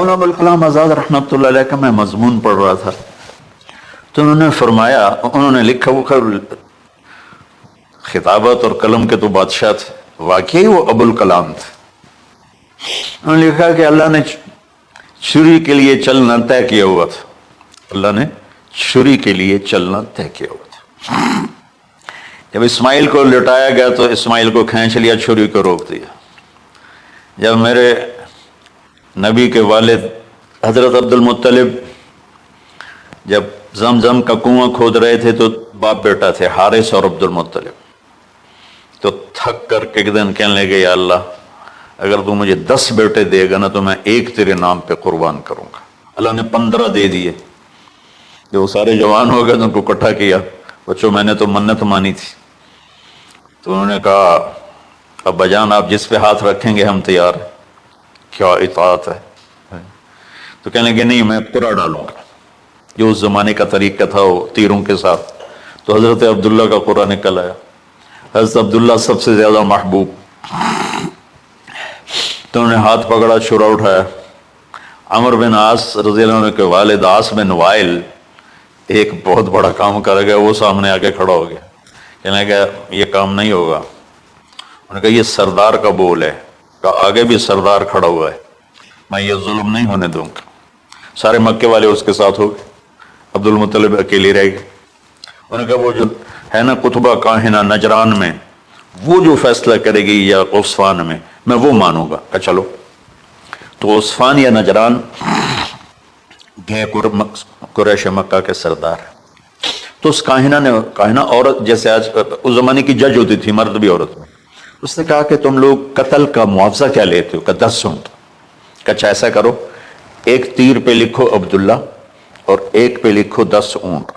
مولانا ابوالکلام آزاد رحمۃ اللہ علیہ کا میں مضمون پڑھ رہا تھا تو انہوں نے فرمایا، انہوں نے لکھا وہ خطابت اور قلم کے تو بادشاہ تھے، واقعی وہ ابوالکلام تھے۔ انہوں نے لکھا کہ اللہ نے چھری کے لیے چلنا طے کیا ہوا تھا، اللہ نے چھری کے لیے چلنا طے کیا ہوا تھا۔ جب اسماعیل کو لٹایا گیا تو اسماعیل کو کھینچ لیا، چھری کو روک دیا۔ جب میرے نبی کے والد حضرت عبد المطلب جب زمزم کا کنواں کھود رہے تھے تو باپ بیٹا تھے، حارث اور عبد المطلب، تو تھک کر کے ایک دن کہنے لگے یا اللہ اگر تو مجھے 10 بیٹے دے گا نا تو میں ایک تیرے نام پہ قربان کروں گا۔ اللہ نے 15 دے دیے۔ جو سارے جوان ہو گئے تو ان کو اکٹھا کیا، بچوں میں نے تو منت مانی تھی۔ تو انہوں نے کہا ابا جان آپ جس پہ ہاتھ رکھیں گے ہم تیار ہیں، کیا اطاعت ہے۔ تو کہنے لگے نہیں میں قرعہ ڈالوں گا، جو اس زمانے کا طریقہ تھا وہ تیروں کے ساتھ۔ تو حضرت عبداللہ کا قرعہ نکل آیا، حضرت عبداللہ سب سے زیادہ محبوب۔ تو انہوں نے ہاتھ پکڑا، چھرا اٹھایا۔ عمر بن عاص رضی اللہ عنہ کے والد عاص بن وائل ایک بہت بڑا کام کر گیا، وہ سامنے آگے کھڑا ہو گیا، کہنے لگا یہ کام نہیں ہوگا۔ انہوں نے کہا یہ سردار کا بول ہے، کہا آگے بھی سردار کھڑا ہوا ہے، میں یہ ظلم نہیں ہونے دوں گا۔ سارے مکے والے اس کے ساتھ ہو گئے، عبد المطلب اکیلے رہ گئے۔ انہوں نے کہا وہ جو ہے نا قطبہ کاہنہ نجران میں، وہ جو فیصلہ کرے گی یا عثفان میں وہ مانوں گا۔ کہا چلو۔ تو عثفان یا نجران گئے قریش مکہ کے سردار۔ تو اس کاہنہ عورت، جیسے آج اس زمانے کی جج ہوتی تھی، مرد بھی عورت میں، اس نے کہا کہ تم لوگ قتل کا معاوضہ کیا لیتے ہو؟ کہ 10 اونٹ۔ کہ اچھا ایسا کرو، ایک تیر پہ لکھو عبداللہ اور ایک پہ لکھو 10 اونٹ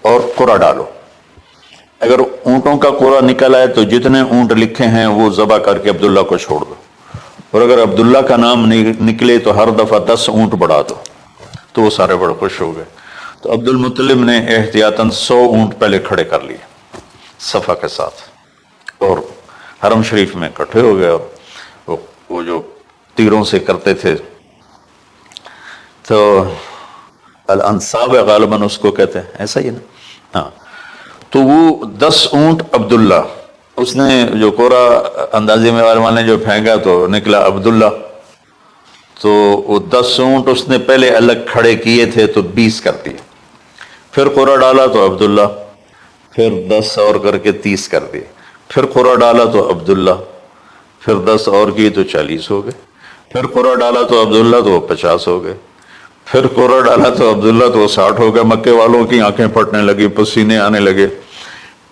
اور قرعہ ڈالو۔ اگر اونٹوں کا قرعہ نکل آئے تو جتنے اونٹ لکھے ہیں وہ ذبح کر کے عبداللہ کو چھوڑ دو، اور اگر عبداللہ کا نام نکلے تو ہر دفعہ 10 اونٹ بڑھا دو۔ تو وہ سارے بڑے خوش ہو گئے۔ تو عبد المطلب نے احتیاطاً 100 اونٹ پہلے کھڑے کر لیے صفا کے ساتھ، اور حرم شریف میں اکٹھے ہو گئے، اور وہ جو تیروں سے کرتے تھے تو الانصاب غالباً اس کو کہتے ہیں، ایسا ہی نا؟ ہاں۔ تو وہ 10 اونٹ عبداللہ، اس نے جو کوڑا اندازے میں والے جو پھینکا تو نکلا عبداللہ۔ تو وہ 10 اونٹ اس نے پہلے الگ کھڑے کیے تھے تو 20 کر دیے، پھر قرعہ ڈالا تو عبداللہ، پھر 10 اور کر کے 30 کر دیے، پھر قرعہ ڈالا تو عبداللہ، پھر 10 اور کی تو 40 ہو گئے، پھر قرعہ ڈالا تو عبداللہ تو 50 ہو گئے، پھر قرعہ ڈالا تو عبداللہ تو 60 ہو گئے۔ مکے والوں کی آنکھیں پھٹنے لگی، پسینے آنے لگے۔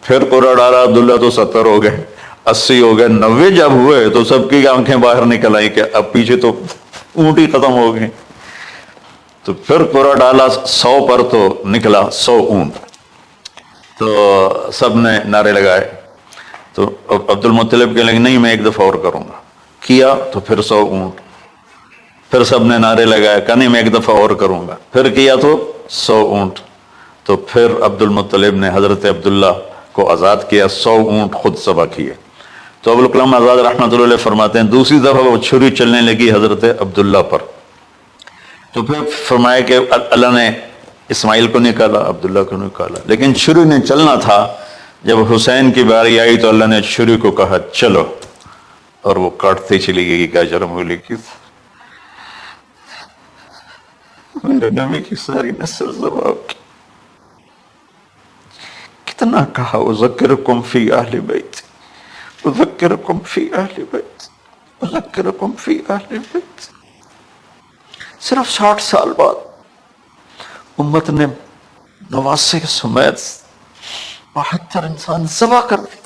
پھر قرعہ ڈالا عبداللہ تو 70 ہو گئے، 80 ہو گئے، 90 جب ہوئے تو سب کی آنکھیں باہر نکل آئی کہ اب پیچھے تو اونٹ ہی ختم ہو گئے۔ تو پھر قرعہ ڈالا 100 پر تو نکلا 100 اونٹ۔ تو سب نے نعرے لگائے۔ تو عبد المطلب کہنے لگے نہیں میں ایک دفعہ اور کروں گا، کیا تو پھر 100 اونٹ، پھر سب نے نعرے لگائے، کہ نہیں میں ایک دفعہ اور کروں گا، پھر کیا تو 100 اونٹ۔ تو پھر عبد المطلب نے حضرت عبداللہ کو آزاد کیا، 100 اونٹ خود ذبح کیے۔ تو ابوالکلام آزاد رحمۃ اللہ علیہ فرماتے ہیں دوسری دفعہ وہ چھری چلنے لگی حضرت عبداللہ پر، تو پھر فرمایا کہ اللہ نے اسماعیل کو نکالا، عبداللہ کو نکالا، لیکن چھری نے چلنا تھا۔ جب حسین کی باری آئی تو اللہ نے چھری کو کہا چلو، اور وہ کاٹتے چلی گئی۔ کیا جرم ہوئی کی میرے نبی کی ساری نسل ذبح کی۔ کتنا کہا اذکرکم فی اہل بیت، اذکرکم فی اہل بیت، اذکرکم فی اہل بیت۔ صرف 60 سال بعد امت نے نواسے سمیت 72 انسان ذبح کر دیے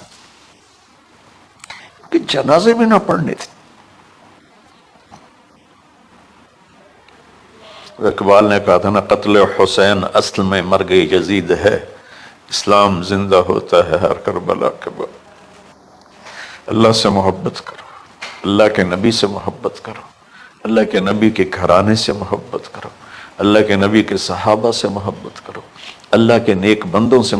کہ جنازے بھی نہ پڑھنے تھے۔ اقبال نے کہا تھا نا قتل حسین اصل میں مرگ یزید ہے، اسلام زندہ ہوتا ہے ہر کربلا کے بعد۔ اللہ سے محبت کرو، اللہ کے نبی سے محبت کرو، اللہ کے نبی کے گھرانے سے محبت کرو، اللہ کے نبی کے صحابہ سے محبت کرو، اللہ کے نیک بندوں سے